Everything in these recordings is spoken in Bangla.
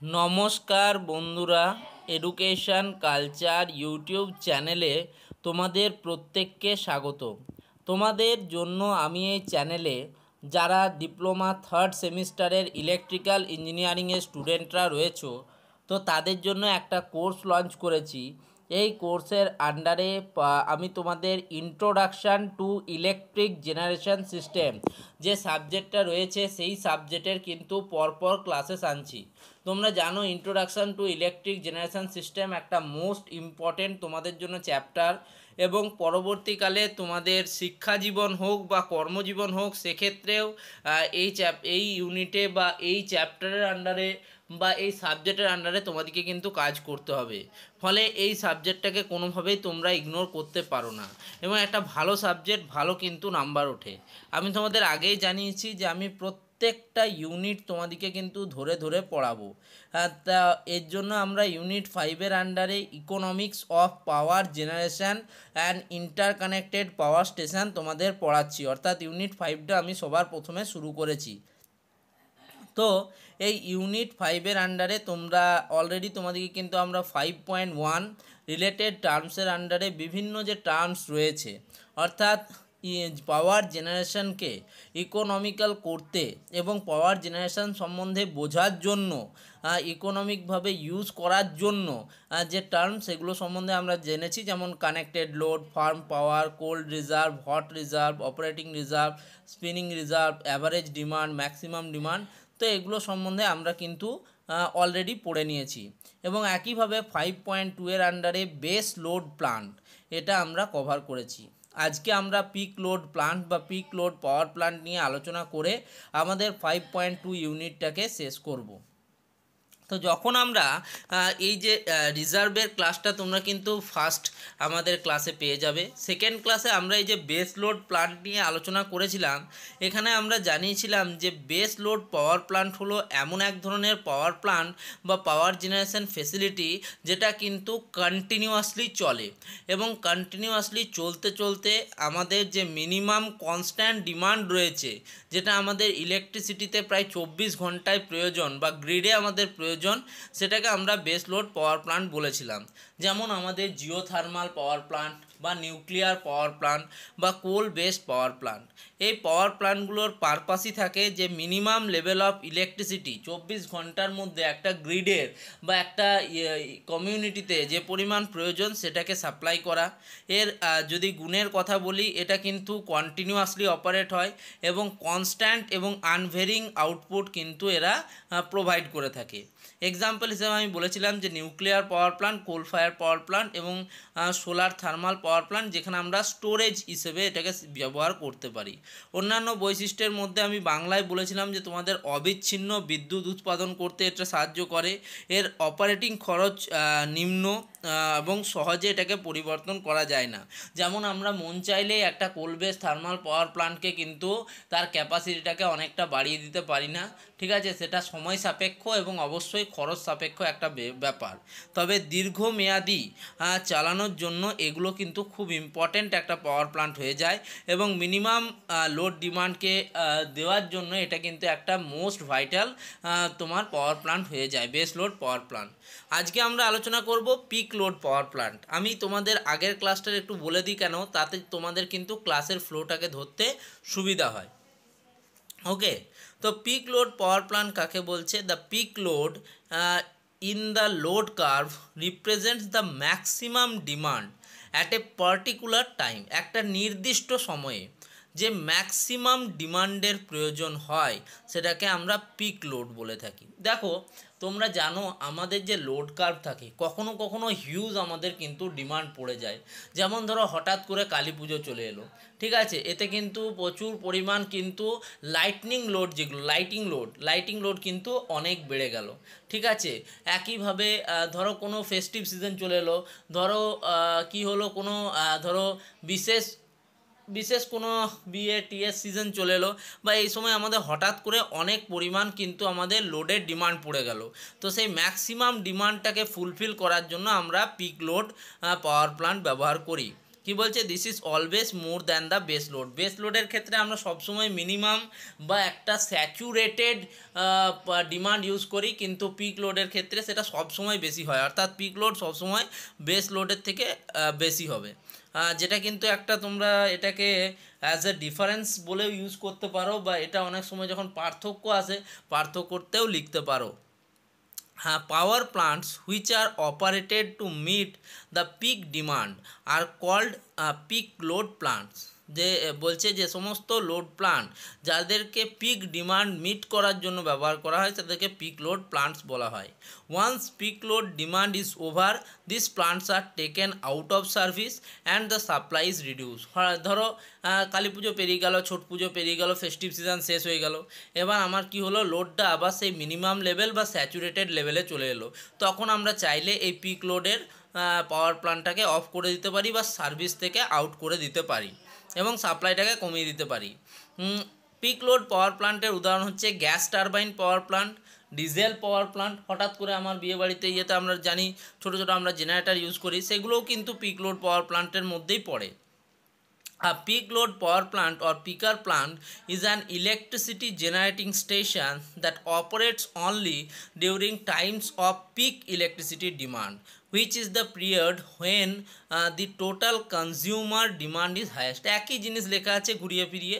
নমস্কার বন্ধুরা, এডুকেশন কালচার ইউটিউব চ্যানেলে তোমাদের প্রত্যেককে স্বাগত। তোমাদের জন্য আমি এই চ্যানেলে যারা ডিপ্লোমা থার্ড সেমিস্টারের ইলেকট্রিক্যাল ইঞ্জিনিয়ারিংয়ের স্টুডেন্টরা রয়েছে, তো তাদের জন্য একটা কোর্স লঞ্চ করেছি। এই কোর্সের আন্ডারে আমি তোমাদের introduction to electric generation system যে সাবজেক্টটা রয়েছে সেই সাবজেক্টের কিন্তু পরপর ক্লাসেস আনছি। তোমরা জানো introduction to electric generation system একটা মোস্ট ইম্পর্টেন্ট তোমাদের জন্য চ্যাপ্টার, এবং পরবর্তীকালে তোমাদের শিক্ষা জীবন হোক বা কর্মজীবন হোক সেক্ষেত্রেও এই ইউনিটে বা এই চ্যাপ্টারের আন্ডারে বা এই সাবজেক্টের আন্ডারে তোমাদেরকে কিন্তু কাজ করতে হবে। ফলে এই সাবজেক্টটাকে কোনোভাবেই তোমরা ইগনোর করতে পারো না, এবং একটা ভালো সাবজেক্ট, ভালো কিন্তু নাম্বার ওঠে। আমি তোমাদের আগেই জানিয়েছি যে আমি প্রত্যেকটা ইউনিট তোমাদেরকে কিন্তু ধরে ধরে পড়াবো। তা এর জন্য আমরা ইউনিট 5-এর আন্ডারে economics of power generation and interconnected power station তোমাদের পড়াচ্ছি, অর্থাৎ ইউনিট 5টা আমি সবার প্রথমে শুরু করেছি। তো এই ইউনিট 5-এর আন্ডারে তোমরা অলরেডি তোমাদেরকে কিন্তু আমরা 5.1 রিলেটেড টার্মসের আন্ডারে বিভিন্ন যে টার্মস রয়েছে, অর্থাৎ পাওয়ার জেনারেশনকে ইকোনমিক্যাল করতে এবং পাওয়ার জেনারেশন সম্বন্ধে বোঝার জন্য, ইকোনমিকভাবে ইউজ করার জন্য যে টার্ম সেগুলো সম্বন্ধে আমরা জেনেছি, যেমন connected load, firm power, cold reserve, hot reserve, operating reserve, spinning reserve, average demand, maximum demand. তো এগুলো সম্বন্ধে আমরা কিন্তু অলরেডি পড়ে নিয়েছি, এবং একইভাবে 5.2-এর আন্ডারে বেস লোড প্লান্ট এটা আমরা কভার করেছি। আজকে আমরা পিক লোড প্লান্ট বা পিক লোড পাওয়ার প্লান্ট নিয়ে আলোচনা করে আমাদের 5.2 ইউনিটটাকে শেষ করব। তো যখন আমরা এই যে রিজার্ভের ক্লাসটা তোমরা কিন্তু ফার্স্ট আমাদের ক্লাসে পেয়ে যাবে। সেকেন্ড ক্লাসে আমরা এই যে বেস লোড প্লান্ট নিয়ে আলোচনা করেছিলাম। এখানে আমরা জানিয়েছিলাম যে বেস লোড পাওয়ার প্লান্ট হলো এমন এক ধরনের পাওয়ার প্লান্ট বা পাওয়ার জেনারেশন ফেসিলিটি যেটা কিন্তু কন্টিনিউয়াসলি চলে, এবং কন্টিনিউয়াসলি চলতে চলতে আমাদের যে মিনিমাম কনস্ট্যান্ট ডিমান্ড রয়েছে, যেটা আমাদের ইলেকট্রিসিটিতে প্রায় 24 ঘন্টায় প্রয়োজন বা গ্রিডে আমাদের প্রয়োজন, সেটাকে আমরা বেস লোড পাওয়ার প্লান্ট বলেছিলাম। যেমন আমাদের জিওথার্মাল পাওয়ার প্লান্ট বা নিউক্লিয়ার পাওয়ার প্লান্ট বা কোল বেসড পাওয়ার প্লান্ট। এই পাওয়ার প্লান্টগুলোর পারপাসই থাকে যে মিনিমাম লেভেল অফ ইলেকট্রিসিটি 24 ঘন্টার মধ্যে একটা গ্রিডের বা একটা কমিউনিটিতে যে পরিমাণ প্রয়োজন সেটাকে সাপ্লাই করা। এর যদি গুণের কথা বলি, এটা কিন্তু কন্টিনিউয়াসলি অপারেট হয় এবং কনস্ট্যান্ট এবং আনভেরিং আউটপুট কিন্তু এরা প্রোভাইড করে থাকে। এক্সাম্পল হিসেবে আমি বলেছিলাম যে নিউক্লিয়ার পাওয়ার প্লান্ট, কোল ফায়ার পাওয়ার প্লান্ট এবং সোলার থার্মাল পাওয়ার প্লান্ট, যেখানে আমরা স্টোরেজ হিসেবে এটাকে ব্যবহার করতে পারি। অন্যান্য বৈশিষ্ট্যের মধ্যে আমি বাংলায় বলেছিলাম যে তোমাদের অবিচ্ছিন্ন বিদ্যুৎ উৎপাদন করতে এটা সাহায্য করে। এর অপারেটিং খরচ নিম্ন এবং সহজে এটাকে পরিবর্তন করা যায় না। যেমন আমরা মন চাইলেই একটা কোল বেস থার্মাল পাওয়ার প্লান্টকে কিন্তু তার ক্যাপাসিটিটাকে অনেকটা বাড়িয়ে দিতে পারি না, ঠিক আছে? সেটা সময় সাপেক্ষ এবং অবশ্যই খরচ সাপেক্ষ একটা ব্যাপার। তবে দীর্ঘমেয়াদী চালানোর জন্য এগুলো কিন্তু খুব ইম্পর্ট্যান্ট একটা পাওয়ার প্লান্ট হয়ে যায়, এবং মিনিমাম লোড ডিমান্ডকে দেওয়ার জন্য এটা কিন্তু একটা মোস্ট ভাইটাল তোমার পাওয়ার প্লান্ট হয়ে যায়, বেস লোড পাওয়ার প্লান্ট। আজকে আমরা আলোচনা করব পিক লোড পাওয়ার প্লান্ট। আমি তোমাদের আগের ক্লাসটার একটু বলে দিই কেন, তাতে তোমাদের কিন্তু ক্লাসের ফ্লোটাকে ধরতে সুবিধা হয়। ওকে, তো পিক লোড পাওয়ার প্লান্ট কাকে বলছে? The peak load in the load curve represents the maximum demand at a particular time. একটা নির্দিষ্ট সময়ে যে ম্যাক্সিমাম ডিমান্ডের প্রয়োজন হয় সেটাকে আমরা পিক লোড বলে থাকি। দেখো, তোমরা জানো আমাদের যে লোড কার্ভ থাকে, কখনো কখনো হিউজ আমাদের কিন্তু ডিমান্ড পড়ে যায়। যেমন ধরো হঠাৎ করে কালী পুজো চলে এলো, ঠিক আছে? এতে কিন্তু প্রচুর পরিমাণ কিন্তু যেগুলো লাইটিং লোড কিন্তু অনেক বেড়ে গেল, ঠিক আছে? একইভাবে ধরো কোনো ফেস্টিভ সিজন চলে এলো, ধরো কি হলো, কোনো ধরো বিশেষ কোনো বিয়ে টিএস সিজন চলে এলো, বা এই সময় আমাদের হঠাৎ করে অনেক পরিমাণ কিন্তু আমাদের লোডের ডিমান্ড পড়ে গেল। তো সেই ম্যাক্সিমাম ডিমান্ডটাকে ফুলফিল করার জন্য আমরা পিক লোড পাওয়ার প্লান্ট ব্যবহার করি। কি বলছে, this is always more than the base load. Base লোডের ক্ষেত্রে আমরা সবসময় মিনিমাম বা একটা স্যাচুরেটেড ডিমান্ড ইউজ করি, কিন্তু পিক লোডের ক্ষেত্রে সেটা সবসময় বেশি হয়, অর্থাৎ পিক লোড সবসময় বেস লোডের থেকে বেশি হবে। যেটা কিন্তু একটা তোমরা এটাকে অ্যাজ এ ডিফারেন্স বলেও ইউজ করতে পারো, বা এটা অনেক সময় যখন পার্থক্য আসে পার্থক্যতেও লিখতে পারো। Power plants which are operated to meet the peak demand are called peak load plants। যে বলছে যে সমস্ত লোড প্লান্ট যাদেরকে পিক ডিমান্ড মিট করার জন্য ব্যবহার করা হয় তাদেরকে পিক লোড প্লান্টস বলা হয়। Once peak load demand is over, this plants are taken out of service and the supply is reduce. ধরো কালী পুজো পেরিয়ে গেল, ছট পুজো পেরিয়ে গেল, ফেস্টিভ সিজন শেষ হয়ে গেল, এবার আমার কি হলো, লোডটা আবার সেই মিনিমাম লেভেল বা স্যাচুরেটেড লেভেলে চলে এলো, তখন আমরা চাইলে এই পিক লোডের পাওয়ার প্ল্যান্টটাকে অফ করে দিতে পারি বা সার্ভিস থেকে আউট করে দিতে পারি এবং সাপ্লাইটাকে কমিয়ে দিতে পারি। পিক লোড পাওয়ার প্ল্যান্টের উদাহরণ হচ্ছে gas turbine power plant, diesel power plant. হঠাৎ করে আমার বিয়েবাড়িতে ইয়েতে আমরা জানি ছোটো ছোটো আমরা জেনারেটর ইউজ করি, সেগুলোও কিন্তু পিক লোড পাওয়ার প্ল্যান্টের মধ্যেই পড়ে। A peak load power plant or peaker plant is an electricity generating station that operates only during times of peak electricity demand, which is the period when the total consumer demand is highest। একই জিনিস লেখা আছে ঘুরিয়ে ফিরিয়ে,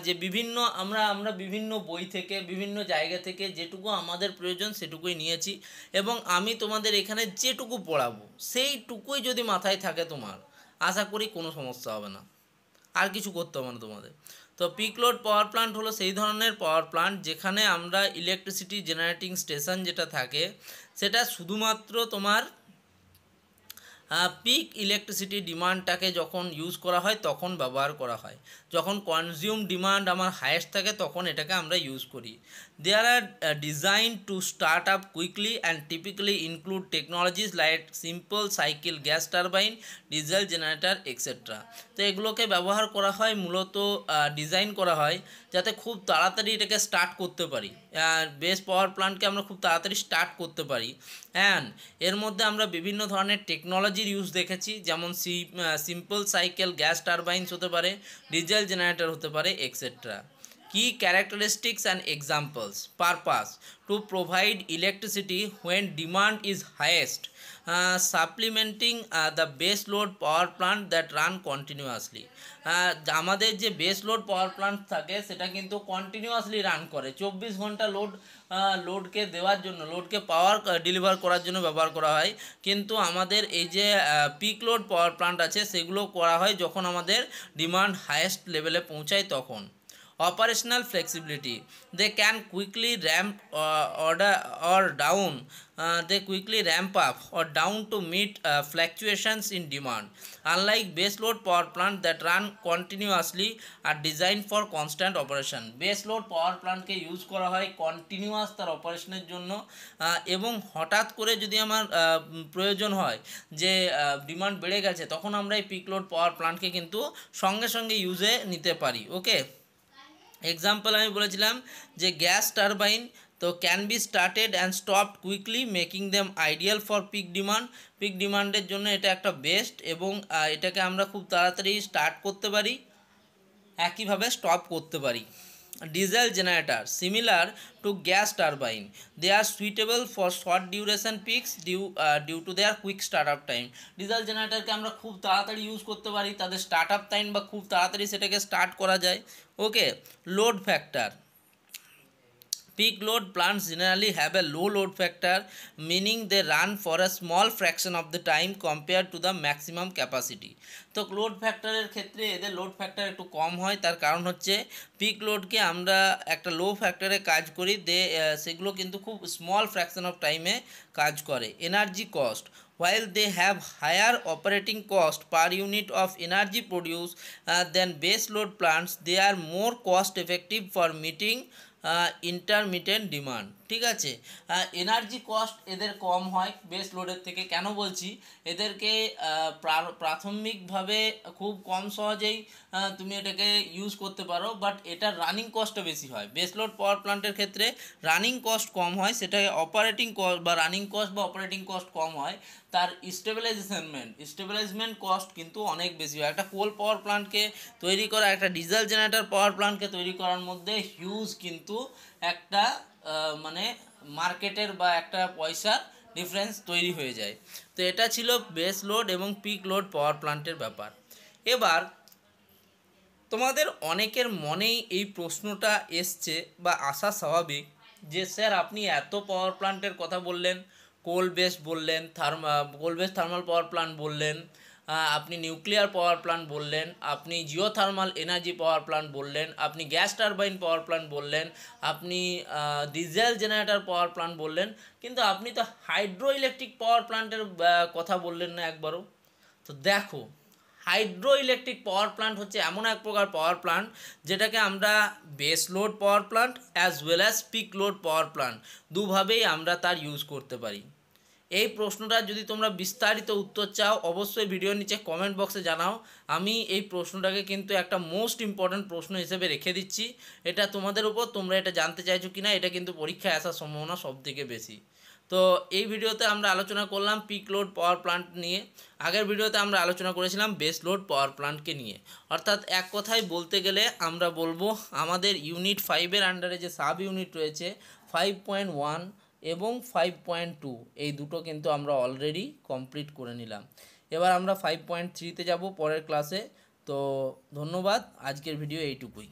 যে বিভিন্ন আমরা বিভিন্ন বই থেকে বিভিন্ন জায়গা থেকে যেটুকু আমাদের প্রয়োজন সেটুকুই নিয়েছি, এবং আমি তোমাদের এখানে যেটুকু পড়াবো সেইটুকুই যদি মাথায় থাকে তোমার, আশা করি কোনো সমস্যা হবে না, আর কিছু করতে হবে না তোমাদের। তো পিক লোড পাওয়ার প্ল্যান্ট হলো সেই ধরনের পাওয়ার প্ল্যান্ট যেখানে আমরা ইলেকট্রিসিটি জেনারেটিং স্টেশন যেটা থাকে সেটা শুধুমাত্র তোমার পিক ইলেকট্রিসিটি ডিমান্ডটাকে যখন ইউজ করা হয় তখন ব্যবহার করা হয়, যখন কনজিউম ডিমান্ড আমার হায়েস্ট থাকে তখন এটাকে আমরা ইউজ করি। There are design to start up quickly and typically include technologies like simple cycle gas turbine, diesel generator etcetera. তো এগুলোকে ব্যবহার করা হয় মূলত, ডিজাইন করা হয় যাতে খুব তাড়াতাড়ি এটাকে স্টার্ট করতে পারি, বেস পাওয়ার প্ল্যান্টকে আমরা খুব তাড়াতাড়ি স্টার্ট করতে পারি। অ্যান্ড এর মধ্যে আমরা বিভিন্ন ধরনের টেকনোলজির ইউজ দেখেছি, যেমন সিম্পল সাইকেল গ্যাস টারবাইনস হতে পারে, ডিজেল জেনারেটর হতে পারে etcetera. Key characteristics and examples. Purpose: to provide electricity when demand is highest, supplementing the base load power plant that run continuously। আমাদের যে বেস লোড পাওয়ার প্ল্যান্ট থাকে সেটা কিন্তু কন্টিনিউয়াসলি রান করে, 24 ঘন্টা লোডকে দেওয়ার জন্য, লোডকে পাওয়ার ডেলিভার করার জন্য ব্যবহার করা হয়। কিন্তু আমাদের এই যে পিক লোড পাওয়ার প্ল্যান্ট আছে সেগুলো করা হয় যখন আমাদের ডিমান্ড হাইয়েস্ট লেভেলে পৌঁছায় তখন। Operational flexibility: they can quickly ramp or down, they quickly ramp up or down to meet fluctuations in demand. Unlike base load power plant that run continuously are designed for constant operation। base load power plant K use করা হয় কন্টিনিউয়াস তার অপারেশনের জন্য, এবং হঠাৎ করে যদি আমার প্রয়োজন হয় যে ডিমান্ড বেড়ে গেছে তখন আমরা এই পিক লোড পাওয়ার প্ল্যান্টকে কিন্তু সঙ্গে সঙ্গে ইউজে নিতে পারি। ওকে, এক্সাম্পল আমি বলেছিলাম যে গ্যাস টারবাইন তো can be started and stopped quickly making them ideal for peak demand. Peak ডিমান্ডের জন্য এটা একটা বেস্ট, এবং এটাকে আমরা খুব তাড়াতাড়ি স্টার্ট করতে পারি, একইভাবে স্টপ করতে পারি। Diesel generator similar to gas turbine, they are suitable for short duration peaks due to their quick start up time. ডিজেল জেনারেটরকে আমরা খুব তাড়াতাড়ি ইউজ করতে পারি, তাদের স্টার্ট আপ টাইম বা খুব তাড়াতাড়ি সেটাকে স্টার্ট করা যায়। Okay, load factor: peak load plants generally have a low load factor, meaning they run for a small fraction of the time compared to the maximum capacity। তো লোড ফ্যাক্টরের ক্ষেত্রে এদের লোড ফ্যাক্টর একটু কম হয়, তার কারণ হচ্ছে পিক লোডকে আমরা একটা লো ফ্যাক্টরে কাজ করি, সেগুলো কিন্তু খুব স্মল ফ্র্যাকশন অফ টাইমে কাজ করে। Energy cost: while they have higher operating cost per unit of energy produced than base load plants, they are more cost effective for meeting intermittent demand। ঠিক আছে। এনার্জি কস্ট এদের কম হয় বেস লোডের থেকে। কেন বলছি, এদেরকে প্রাথমিকভাবে খুব কম সহজেই তুমি এটাকে ইউজ করতে পারো, বাট এটার রানিং কস্টটা বেশি হয়। বেস লোড পাওয়ার প্ল্যান্টের ক্ষেত্রে রানিং কস্ট কম হয়, সেটা অপারেটিং কস্ট বা রানিং কস্ট বা অপারেটিং কস্ট কম হয়, তার স্টেবিলাইজমেন্ট কস্ট কিন্তু অনেক বেশি হয়। একটা কোল পাওয়ার প্ল্যান্টকে তৈরি করা, একটা ডিজেল জেনারেটর পাওয়ার প্ল্যান্টকে তৈরি করার মধ্যে হিউজ কিন্তু একটা মানে মার্কেটের বা একটা পয়সার ডিফারেন্স তৈরি হয়ে যায়। তো এটা ছিল বেস লোড এবং পিক লোড পাওয়ার প্ল্যান্টের ব্যাপার। এবার তোমাদের অনেকের মনেই এই প্রশ্নটা এসছে বা আসা স্বাভাবিক যে স্যার আপনি এত পাওয়ার প্ল্যান্টের কথা বললেন, কোল বেস বললেন, কোল বেস থার্মাল পাওয়ার প্ল্যান্ট বললেন, আপনি নিউক্লিয়ার পাওয়ার প্ল্যান্ট বললেন, আপনি জিওথার্মাল এনার্জি পাওয়ার প্ল্যান্ট বললেন, আপনি গ্যাস টারবাইন পাওয়ার প্ল্যান্ট বললেন, আপনি ডিজেল জেনারেটর পাওয়ার প্ল্যান্ট বললেন, কিন্তু আপনি তো হাইড্রো ইলেকট্রিক পাওয়ার প্ল্যান্টের কথা বললেন না একবারও। তো দেখো, হাইড্রো ইলেকট্রিক পাওয়ার প্ল্যান্ট হচ্ছে এমন এক প্রকার পাওয়ার প্ল্যান্ট যেটাকে আমরা base load power plant as well as peak load power plant দুভাবেই আমরা তার ইউজ করতে পারি। এই প্রশ্নটা যদি তোমরা বিস্তারিত উত্তর চাও, অবশ্যই ভিডিওর নিচে কমেন্ট বক্সে জানাও। আমি এই প্রশ্নটাকে কিন্তু একটা মোস্ট ইম্পর্ট্যান্ট প্রশ্ন হিসেবে রেখে দিচ্ছি। এটা তোমাদের উপর, তোমরা এটা জানতে চাইছো কি না, এটা কিন্তু পরীক্ষায় আসার সম্ভাবনা সবথেকে বেশি। তো এই ভিডিওতে আমরা আলোচনা করলাম পিক লোড পাওয়ার প্ল্যান্ট নিয়ে। আগের ভিডিওতে আমরা আলোচনা করেছিলাম বেস লোড পাওয়ার প্ল্যান্টকে নিয়ে। অর্থাৎ এক কথায় বলতে গেলে আমরা বলবো আমাদের ইউনিট 5-এর আন্ডারে যে সাব ইউনিট রয়েছে 5.1 এবং 5.2, এই দুটো কিন্তু আমরা অলরেডি কমপ্লিট করে নিলাম। এবার আমরা 5.3-তে যাব পরের ক্লাসে। তো ধন্যবাদ, আজকের ভিডিও এইটুকুই।